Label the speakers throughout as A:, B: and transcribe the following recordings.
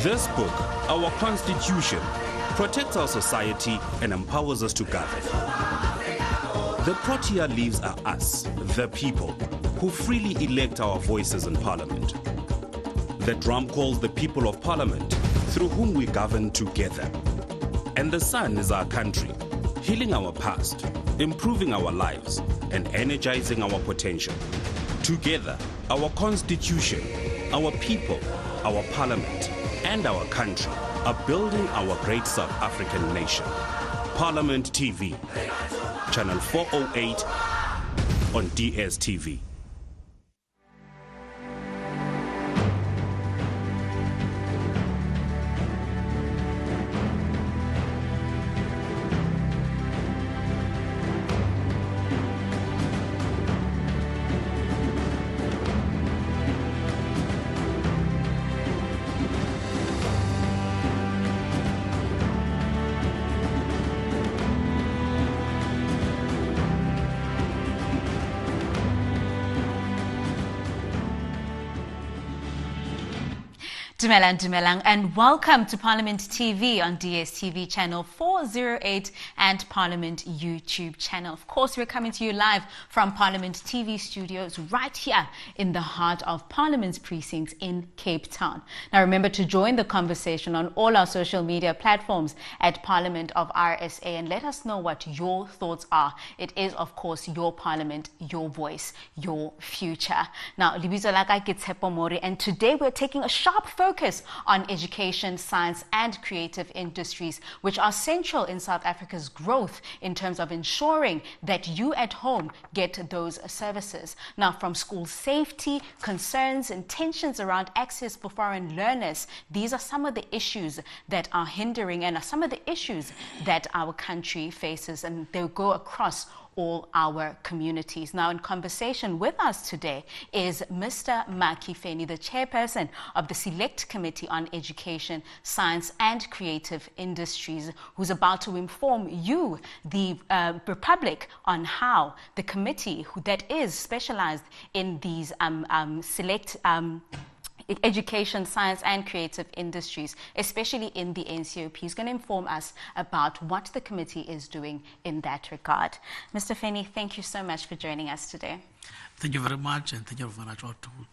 A: This book, our Constitution, protects our society and empowers us to govern. The Protea leaves are us, the people, who freely elect our voices in Parliament. The drum calls the people of Parliament, through whom we govern together. And the sun is our country, healing our past, improving our lives, and energizing our potential. Together, our Constitution, our people, our Parliament, and our country are building our great South African nation. Parliament TV, Channel 408 on DSTV.
B: Dumelang, and welcome to Parliament TV on DSTV channel 408 and Parliament YouTube channel. Of course, we're coming to you live from Parliament TV studios right here in the heart of Parliament's precincts in Cape Town. Now, remember to join the conversation on all our social media platforms at Parliament of RSA and let us know what your thoughts are. It is, of course, your Parliament, your voice, your future. Now, Libizo Laka Gitshepo Mori, and today we're taking a sharp focus on education, science, and creative industries, which are central in South Africa's growth in terms of ensuring that you at home get those services. Now, from school safety, concerns, and tensions around access for foreign learners, these are some of the issues that are hindering and are some of the issues that our country faces, and they go across all our communities. Now, in conversation with us today is Mr. Makhi Feni, the Chairperson of the Select Committee on Education, Science and Creative Industries, who's about to inform you, the Republic, on how the committee that is specialized in these select education, science and creative industries, especially in the NCOP, is going to inform us about what the committee is doing in that regard. Mr. Feni, thank you so much for joining us today.
C: Thank you very much, and thank you very much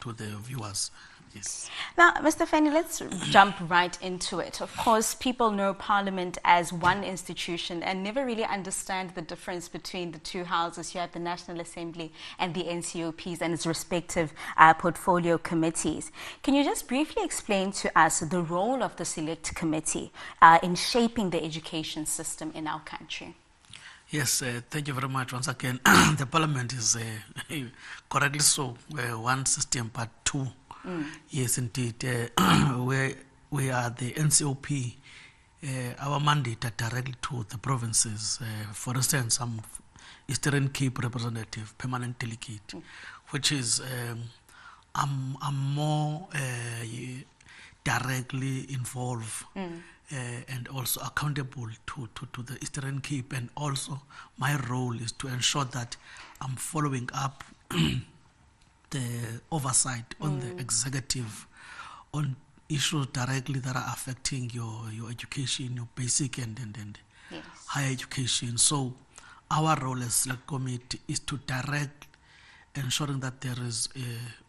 C: to the viewers. Yes.
B: Now, Mr. Feni, let's jump right into it. Of course, people know Parliament as one institution and never really understand the difference between the two houses. You have the National Assembly and the NCOPs and its respective portfolio committees. Can you just briefly explain to us the role of the Select Committee in shaping the education system in our country?
C: Yes, thank you very much once again. The Parliament is correctly so one system, but two. Yes, indeed. We are the NCOP. Our mandate are directly to the provinces. For instance, I'm Eastern Cape representative, permanent delegate, which is I'm more directly involved and also accountable to the Eastern Cape. And also my role is to ensure that I'm following up the oversight on the executive on issues directly that are affecting your education, your basic and
B: yes,
C: higher education. So our role as Select Committee is to direct, ensuring that there is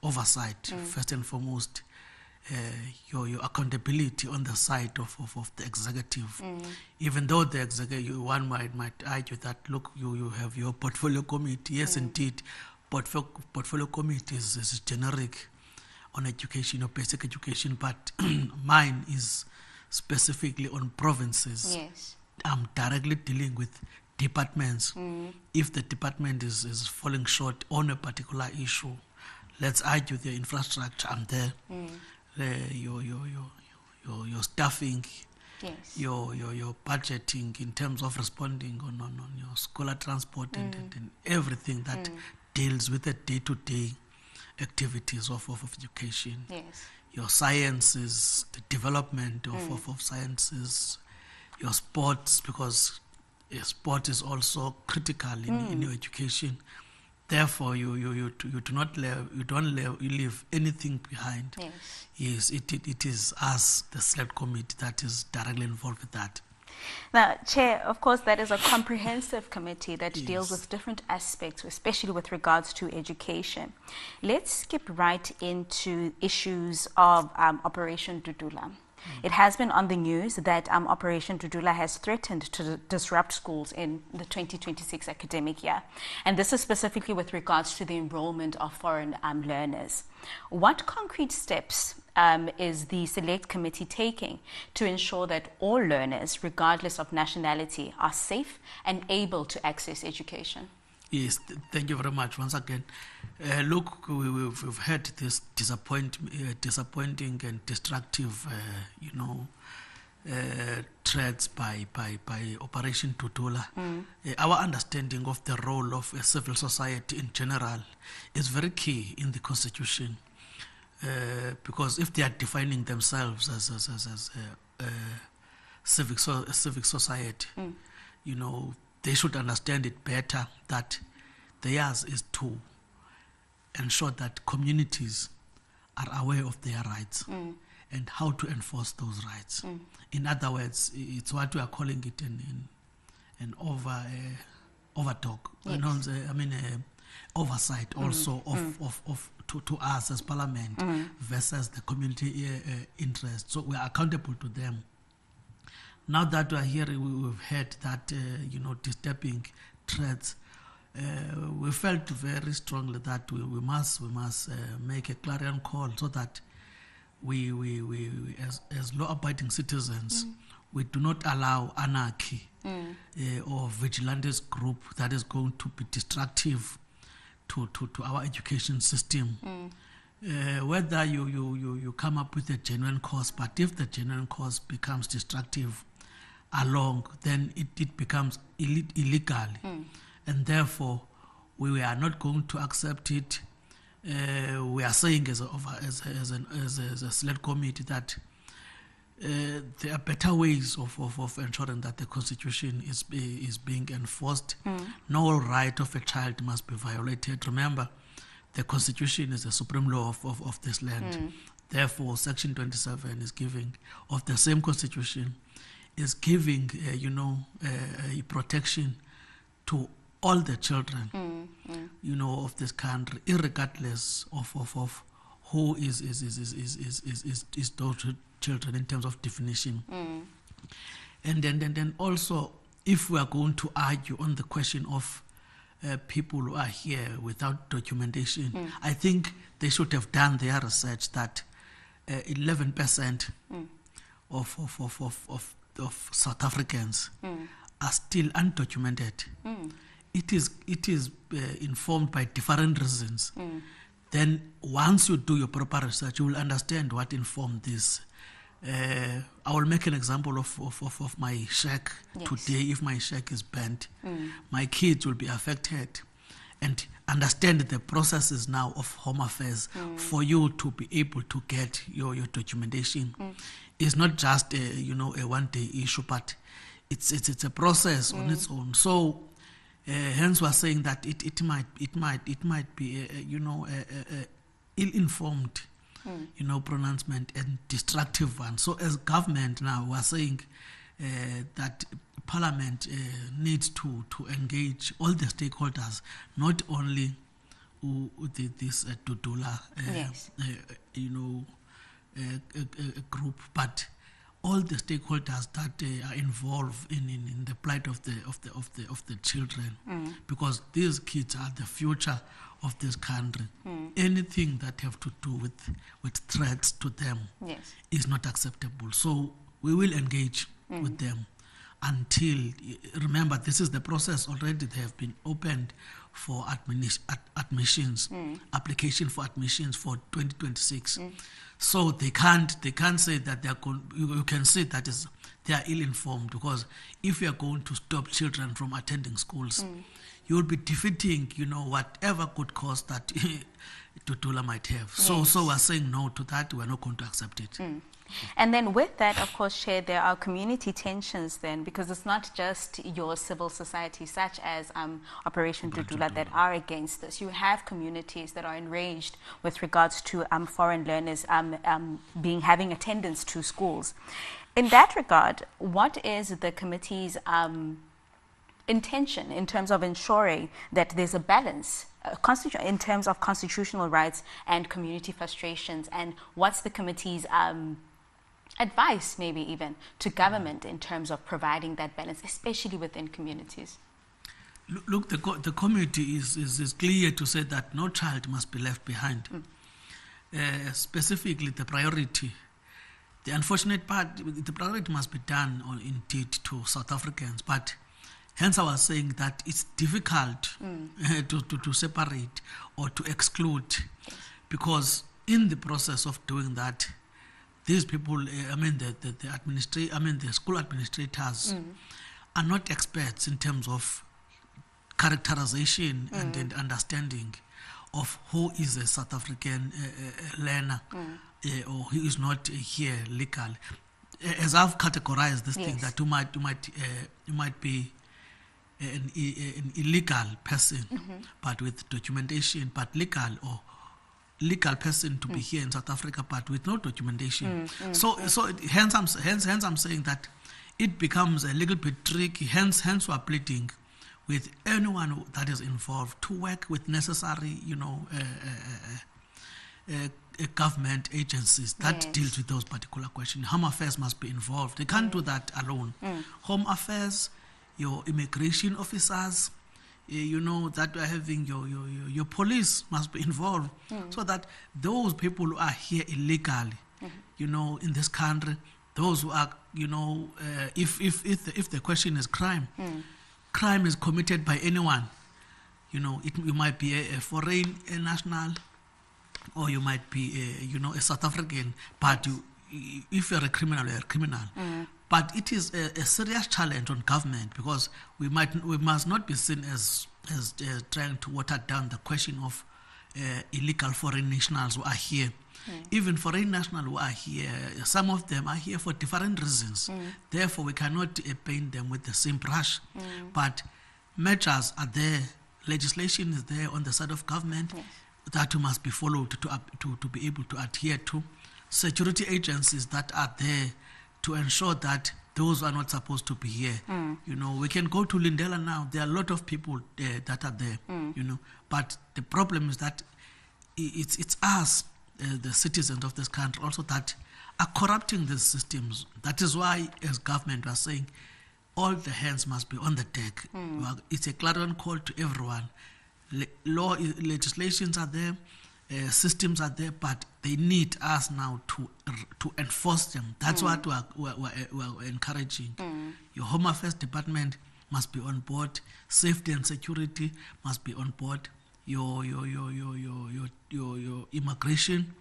C: oversight, first and foremost, your accountability on the side of the executive. Even though the executive, one might argue that, look, you have your portfolio committee. Yes, indeed. Portfolio committee is generic on education or basic education, but mine is specifically on provinces.
B: yes,
C: I'm directly dealing with departments. If the department is falling short on a particular issue, let's argue the infrastructure, I'm there. Your staffing,
B: yes,
C: your budgeting in terms of responding on your scholar transport and everything that deals with the day-to-day activities of education.
B: yes,
C: Your sciences, the development of sciences, your sports, because sport is also critical in your education. Therefore, you do not leave anything behind.
B: Yes.
C: Yes, it is us, the select committee, that is directly involved with that.
B: Now, Chair, of course, that is a comprehensive committee that
C: Yes.
B: deals with different aspects, especially with regards to education. Let's skip right into issues of Operation Dudula. It has been on the news that Operation Dudula has threatened to disrupt schools in the 2026 academic year. And this is specifically with regards to the enrollment of foreign learners. What concrete steps is the Select Committee taking to ensure that all learners, regardless of nationality, are safe and able to access education?
C: Yes, thank you very much once again. Look, we've had this disappointing and destructive, threats by Operation Dudula. Our understanding of the role of civil society in general is very key in the Constitution, because if they are defining themselves as civic society, they should understand it better that theirs is to ensure that communities are aware of their rights and how to enforce those rights. In other words, it's what we are calling it an overdog.
B: Yes.
C: Oversight also to us as Parliament versus the community interest. So we are accountable to them. Now that we are here, we've heard that disturbing threats. We felt very strongly that we must make a clarion call so that we as law-abiding citizens, we do not allow anarchy or vigilantist group that is going to be destructive to our education system. Whether you come up with a genuine cause, but if the genuine cause becomes destructive along, then it becomes illegal. And therefore, we are not going to accept it. We are saying as a select committee that there are better ways of ensuring that the Constitution is being enforced. No right of a child must be violated. Remember, the Constitution is the supreme law of this land. Therefore, Section 27 is giving, of the same Constitution, is giving, protection to all the children, of this country, irregardless of who is those children in terms of definition. And then also, if we are going to argue on the question of people who are here without documentation, I think they should have done their research that 11% of South Africans are still undocumented. It is informed by different reasons. Then once you do your proper research, you will understand what informed this. I will make an example of my shack.
B: Yes.
C: Today. If my shack is burnt, my kids will be affected. And understand the processes now of Home Affairs for you to be able to get your documentation. It's not just a one-day issue, but it's a process on its own. So hence we're saying that it might be ill-informed pronouncement and destructive one. So as government now, we're saying that Parliament needs to engage all the stakeholders, not only this Dudula group, but all the stakeholders that are involved in the plight of the children, because these kids are the future of this country. Anything that have to do with threats to them is not acceptable. So we will engage with them until, remember, this is the process already. They have been opened for admissions, application for admissions for 2026. So they can't say that they are going. You can say that they are ill-informed, because if you are going to stop children from attending schools, you will be defeating, whatever good cause that Tutula might have. So we're saying no to that. We're not going to accept it.
B: And then with that, of course, Chair, there are community tensions then, because it's not just your civil society, such as Operation Tutula, that are against this. You have communities that are enraged with regards to foreign learners having attendance to schools. In that regard, what is the committee's intention in terms of ensuring that there's a balance in terms of constitutional rights and community frustrations, and what's the committee's advice, maybe even to government, in terms of providing that balance, especially within communities?
C: Look, the committee is clear to say that no child must be left behind. Specifically, the priority. The unfortunate part, the priority must be done indeed to South Africans, but hence I was saying that it's difficult to separate or to exclude, because in the process of doing that, these people, the school administrators are not experts in terms of characterization and understanding of who is a South African learner or who is not here legally. As I've categorized this thing, that you might be an illegal person, but with documentation, but legal person to be here in South Africa, but with no documentation. Hence I'm saying that it becomes a little bit tricky. Hence we are pleading with anyone that is involved to work with necessary, government agencies that deals with those particular questions. Home Affairs must be involved. They can't do that alone. Home Affairs, your immigration officers, that we're having your police must be involved, so that those people who are here illegally, in this country, those who are, if the question is crime is committed by anyone, you might be a foreign national, or you might be a South African, but if you're a criminal, you're a criminal. But it is a serious challenge on government, because we must not be seen as trying to water down the question of illegal foreign nationals who are here. Even foreign nationals who are here, some of them are here for different reasons. Therefore, we cannot paint them with the same brush. But measures are there, legislation is there on the side of government that must be followed to be able to adhere to. Security agencies that are there to ensure that those who are not supposed to be here. We can go to Lindela now. There are a lot of people that are there. But the problem is that it's us, the citizens of this country, also that are corrupting these systems. That is why, as government, we are saying all the hands must be on the deck. It's a clarion call to everyone. Legislations are there. Systems are there, but they need us now to enforce them. That's what we're encouraging. Your Home Affairs Department must be on board. Safety and security must be on board. Your immigration,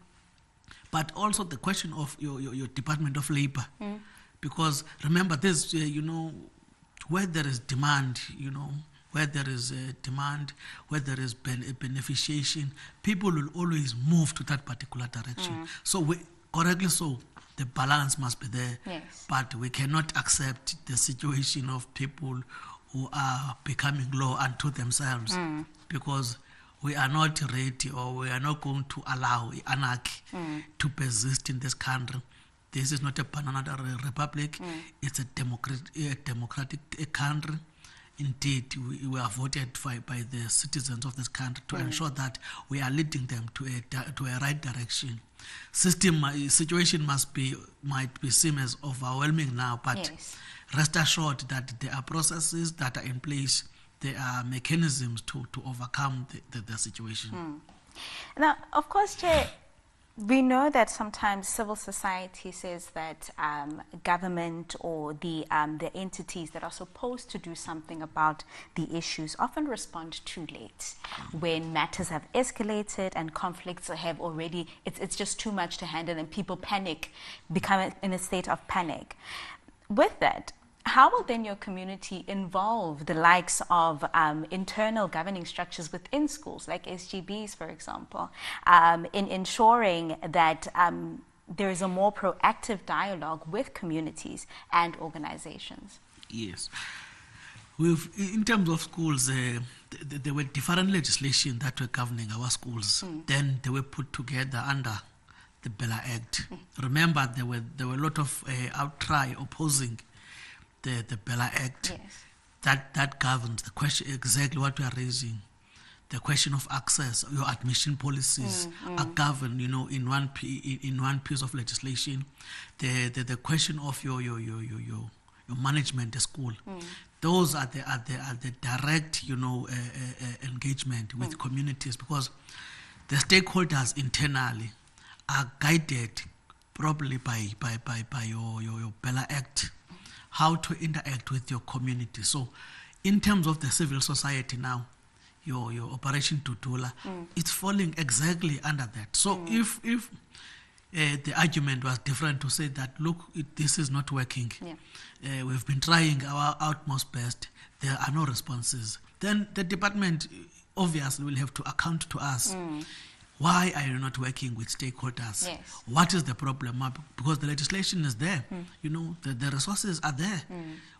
C: but also the question of your Department of Labor, because remember this. Where there is demand, where there is a demand, where there is beneficiation, people will always move to that particular direction. So correctly so, the balance must be there. But we cannot accept the situation of people who are becoming law unto themselves, because we are not ready, or we are not going to allow anarchy to persist in this country. This is not a banana republic. It's a democratic country. Indeed, we are voted by the citizens of this country to ensure that we are leading them to a right direction. Situation might be seen as overwhelming now, but rest assured that there are processes that are in place. There are mechanisms to overcome the situation.
B: Now, of course, Chair, we know that sometimes civil society says that government or the entities that are supposed to do something about the issues often respond too late when matters have escalated and conflicts have already, it's just too much to handle, and people panic, become in a state of panic. With that, How will then your community involve the likes of internal governing structures within schools, like SGBs, for example, in ensuring that there is a more proactive dialogue with communities and organizations?
C: Yes. In terms of schools, there were different legislation that were governing our schools. Then they were put together under the Bella Act. Remember, there were a lot of outcry opposing the Bella Act.
B: Yes.
C: That governs the question, exactly what we are raising. The question of access, your admission policies are governed, in one piece of legislation. The question of your management, the school. Those are the direct, engagement with communities, because the stakeholders internally are guided probably by your Bella Act, how to interact with your community. So in terms of the civil society now, your Operation Tutula, it's falling exactly under that. So if the argument was different to say that, look, this is not working, we've been trying our utmost best, there are no responses, then the department obviously will have to account to us. Why are you not working with stakeholders?
B: Yes.
C: What is the problem? Because the legislation is there, the resources are there.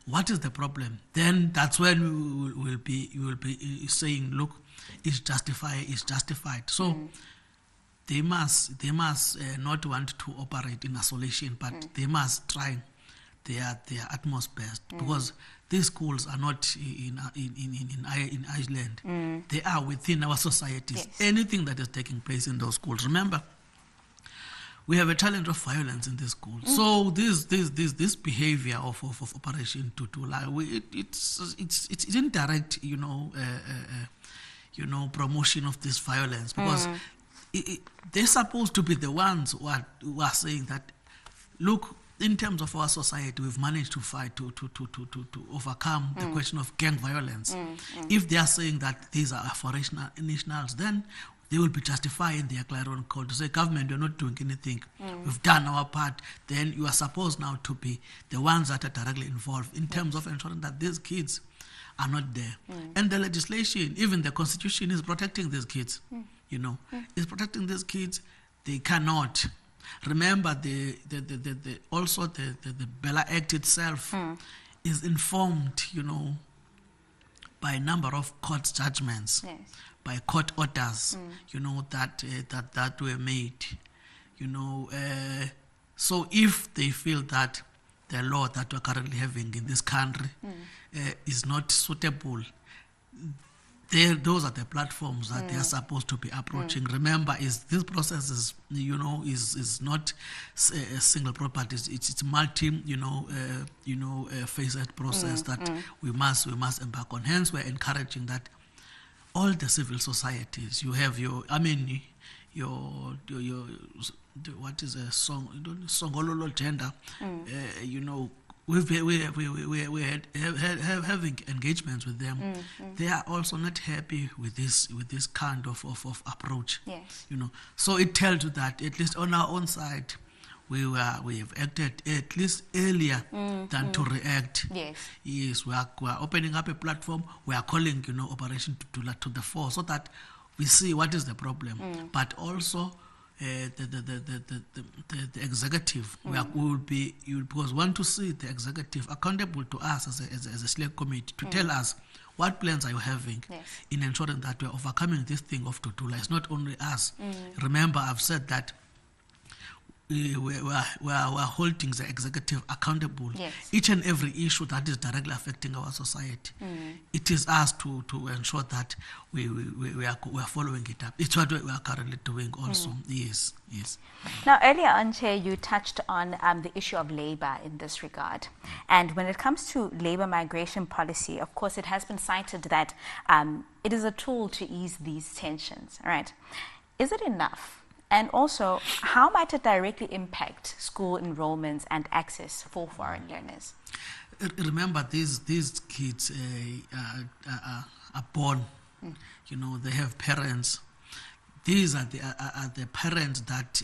C: What is the problem? Then that's when you will be saying, look, it's justified. So they must not want to operate in isolation, but they must try their utmost best, because these schools are not in Iceland. They are within our societies.
B: Yes.
C: Anything that is taking place in those schools. Remember, we have a challenge of violence in this school. So this behavior of Operation Tutula, it's indirect, promotion of this violence, because they're supposed to be the ones who are saying that, look, in terms of our society, we've managed to fight to overcome the question of gang violence. If they are saying that these are foreign nationals, then they will be justifying their clarion call to say, government, you're not doing anything. We've done our part. Then you are supposed now to be the ones that are directly involved in terms of ensuring that these kids are not there. And the legislation, even the constitution, is protecting these kids. Is protecting these kids. They cannot. Remember, the Bella Act itself is informed, by a number of court judgments, by court orders, that were made, So if they feel that the law that we're currently having in this country is not suitable, those are the platforms that they are supposed to be approaching. Remember, this process is, is not a single property. It's multi, phased process that we must embark on. Hence, we're encouraging that all the civil societies. You have what is a song? Songololo gender. We had having engagements with them. They are also not happy with this kind of approach.
B: Yes.
C: So it tells you that at least on our own side, we have acted at least earlier than to react. Yes, we are opening up a platform. We are calling Operation Tutula to the fore, so that we see what is the problem, but also. The executive, because we want to see the executive accountable to us as a select committee to tell us what plans are you having in ensuring that we're overcoming this thing of Tutula. It's not only us. Remember, I've said that we are holding the executive accountable. Each and every issue that is directly affecting our society, it is us to ensure that we are following it up. It's what we are currently doing also. Yes.
B: Now, earlier on, Chair, you touched on the issue of labor in this regard. And when it comes to labor migration policy, of course, it has been cited that it is a tool to ease these tensions, right? Is it enough? And also, how might it directly impact school enrollments and access for foreign learners?
C: Remember, these kids are born. They have parents. these are the parents that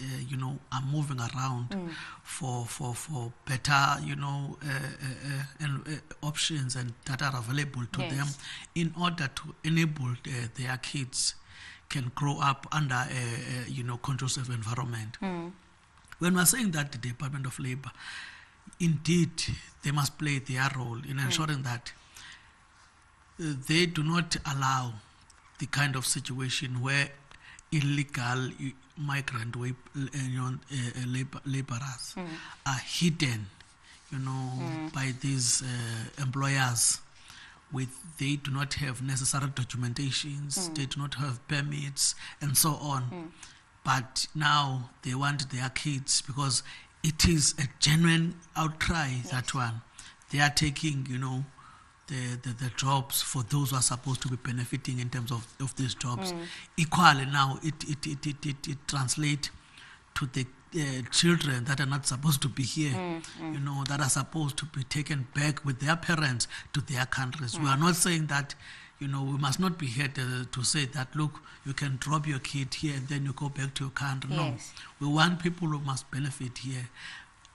C: are moving around for better options and that are available to them in order to enable their kids can grow up under a conducive environment. When we're saying that the Department of Labor, indeed, they must play their role in ensuring that they do not allow the kind of situation where illegal migrant laborers are hidden, by these employers. They do not have necessary documentations, they do not have permits, and so on. But now they want their kids, because it is a genuine outcry, that one. They are taking, the jobs for those who are supposed to be benefiting in terms of these jobs. Equally now, it translates to the children that are not supposed to be here, that are supposed to be taken back with their parents to their countries. We are not saying that, we must not be here to say that, look, you can drop your kid here and then you go back to your country. No, we want people who must benefit here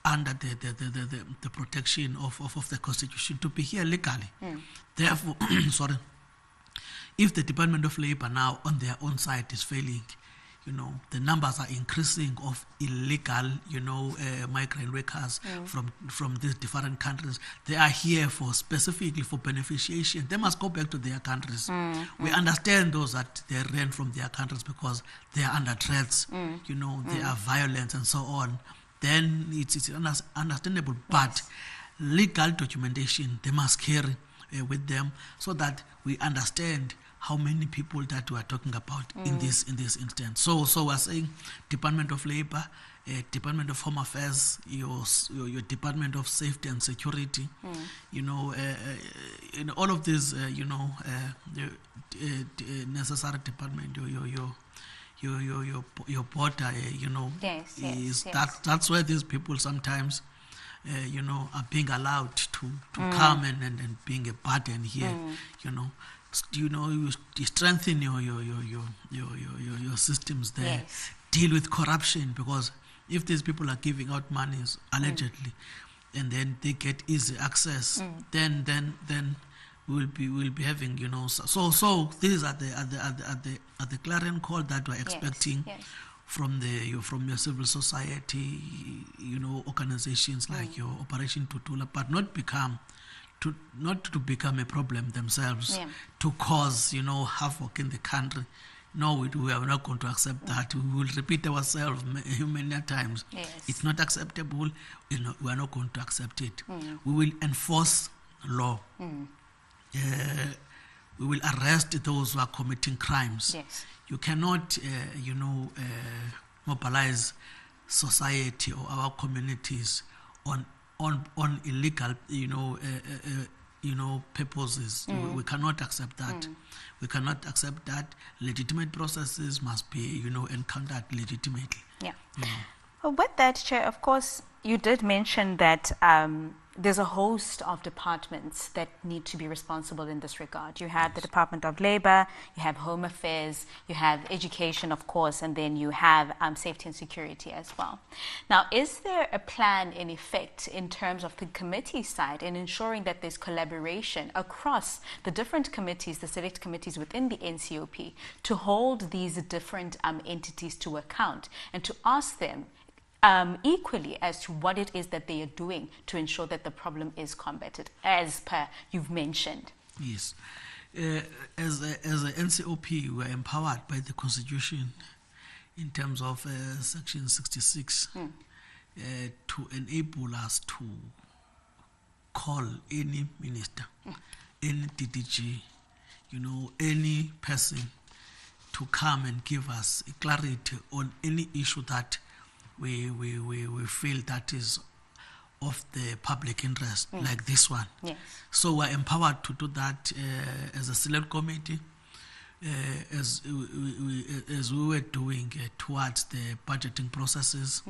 C: under the protection of the Constitution to be here legally. Therefore, if the Department of Labor now on their own side is failing, the numbers are increasing of illegal, migrant workers from these different countries. They are here specifically for beneficiation. They must go back to their countries. We understand those that they ran from their countries because they are under threats, they are violent and so on. Then it's understandable. But legal documentation they must carry with them, so that we understand how many people that we are talking about in this instance. So we're saying Department of Labor, Department of Home Affairs, your Department of Safety and Security, all of these, necessary department, your border, that's where these people sometimes, are being allowed to come and being a burden here, you strengthen your systems there. Deal with corruption, because if these people are giving out money allegedly, and then they get easy access, then we'll be having, so these are the clarion call that we're expecting from your civil society, organizations like your Operation Tutula, but not to become a problem themselves, to cause, havoc in the country. No, we are not going to accept that. We will repeat ourselves many times. It's not acceptable. We are not going to accept it. We will enforce law. We will arrest those who are committing crimes. You cannot, mobilize society or our communities on illegal, purposes. We cannot accept that. We cannot accept that. Legitimate processes must be, encountered legitimately.
B: Well, with that, Chair, of course, you did mention that there's a host of departments that need to be responsible in this regard. You have the Department of Labor, you have Home Affairs, you have Education, of course, and then you have Safety and Security as well. Now, is there a plan in effect in terms of the committee side in ensuring that there's collaboration across the different committees, the select committees within the NCOP, to hold these different entities to account and to ask them equally as to what it is that they are doing to ensure that the problem is combated, as per you've mentioned?
C: Yes. As a NCOP, we are empowered by the Constitution in terms of Section 66 to enable us to call any minister, any DDG, any person to come and give us clarity on any issue that we feel that is of the public interest, like this one. So we're empowered to do that as a select committee, as we were doing towards the budgeting processes,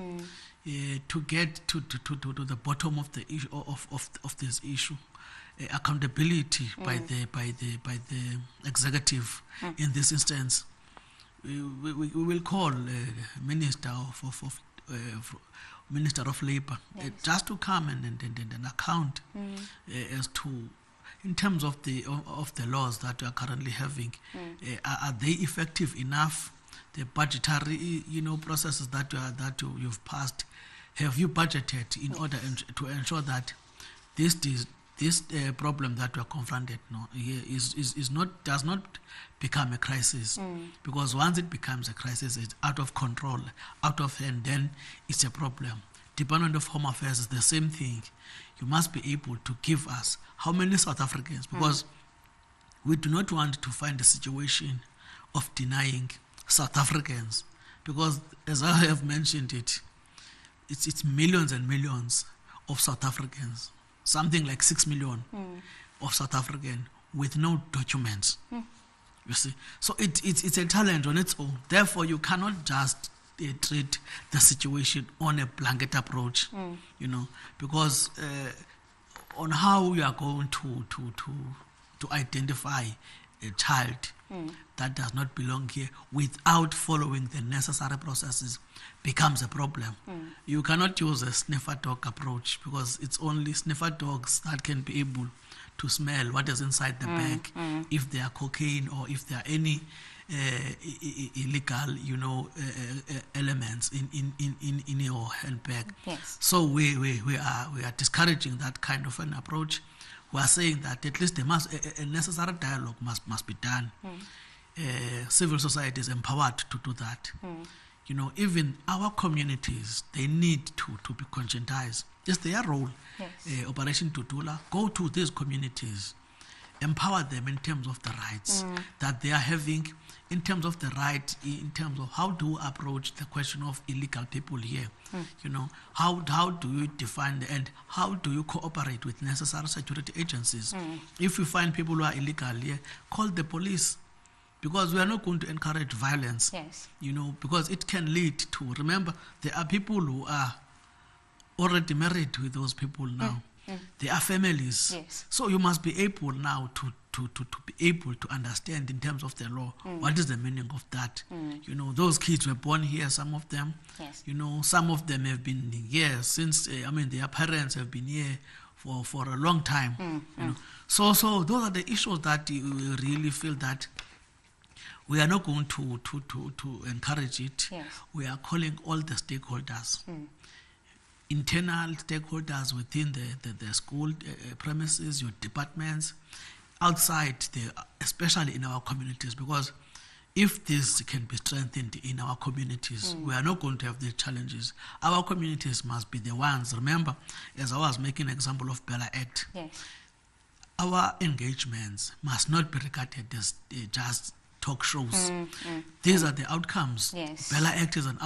C: to get to the bottom of the issue of this issue. Accountability by the executive in this instance. we will call Minister Minister of Labour just to come and account as to, in terms of the laws that we are currently having, are they effective enough? The budgetary, processes that you've passed, have you budgeted in order to ensure that this problem that we are confronted does not become a crisis? Because once it becomes a crisis, it's out of control, out of hand, then it's a problem. Department of Home Affairs is the same thing. You must be able to give us how many South Africans, because we do not want to find a situation of denying South Africans, because as I have mentioned it's millions and millions of South Africans, something like 6 million of South Africans with no documents. You see, so it's a challenge on its own. Therefore, you cannot just treat the situation on a blanket approach, because on how you are going to identify a child that does not belong here without following the necessary processes becomes a problem. You cannot use a sniffer dog approach, because it's only sniffer dogs that can be able to smell what is inside the bag, if there are cocaine or if there are any illegal, elements in your handbag.
B: Yes.
C: So we are discouraging that kind of an approach. We are saying that at least a necessary dialogue must be done. Civil society is empowered to do that. Even our communities, they need to be conscientized. It's their role.
B: Yes.
C: Operation Tutula, go to these communities, empower them in terms of the rights that they are having, in terms of the right, in terms of how to approach the question of illegal people here. How do you define and how do you cooperate with necessary security agencies? If you find people who are illegal here, call the police, because we are not going to encourage violence.
B: Yes.
C: Because it can lead to, remember, there are people who are already married with those people now. They are families.
B: Yes.
C: So you must be able now to be able to understand in terms of the law what is the meaning of that. Those kids were born here, some of them.
B: Yes.
C: Some of them have been here since, their parents have been here for a long time. So those are the issues that we really feel that we are not going to encourage it.
B: Yes.
C: We are calling all the stakeholders, internal stakeholders within the school premises, your departments, outside, especially in our communities, because if this can be strengthened in our communities, we are not going to have these challenges. Our communities must be the ones. Remember, as I was making an example of Bella Act,
B: Yes.
C: our engagements must not be regarded as just talk shows. These are the outcomes.
B: Yes.
C: Bella Act is an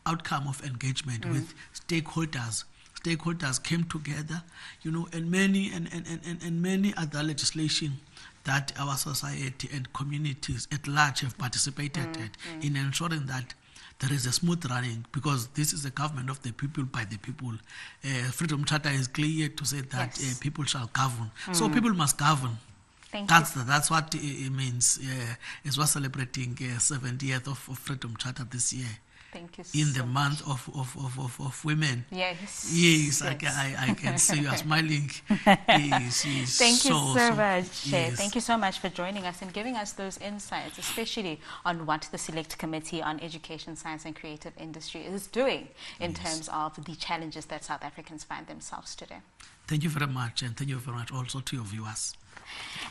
C: outcome of engagement with stakeholders. Stakeholders came together, and many other legislation that our society and communities at large have participated in ensuring that there is a smooth running, because this is a government of the people, by the people. Freedom Charter is clear to say that people shall govern. So people must govern. That's what it means. It's what celebrating 70th of Freedom Charter this year.
B: Thank you
C: in
B: so
C: the
B: much.
C: month of women.
B: Yes.
C: Yes, I can see you are smiling. Yes.
B: Thank you so much.
C: Yes.
B: Thank you so much for joining us and giving us those insights, especially on what the Select Committee on Education, Science and Creative Industry is doing in terms of the challenges that South Africans find themselves today.
C: Thank you very much, and thank you very much also to your viewers.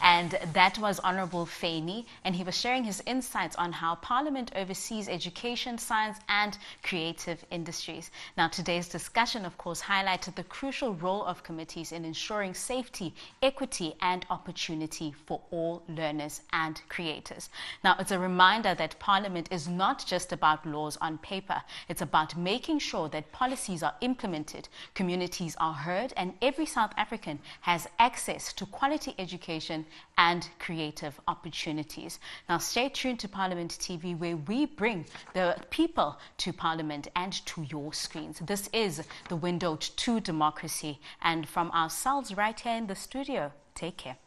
B: And that was Honourable Feni, and he was sharing his insights on how Parliament oversees education, science and creative industries. Now, today's discussion, of course, highlighted the crucial role of committees in ensuring safety, equity and opportunity for all learners and creators. Now, it's a reminder that Parliament is not just about laws on paper. It's about making sure that policies are implemented, communities are heard, and every South African has access to quality education and creative opportunities. Now stay tuned to Parliament TV, where we bring the people to Parliament and to your screens. This is the window to democracy, and from ourselves right here in the studio, take care.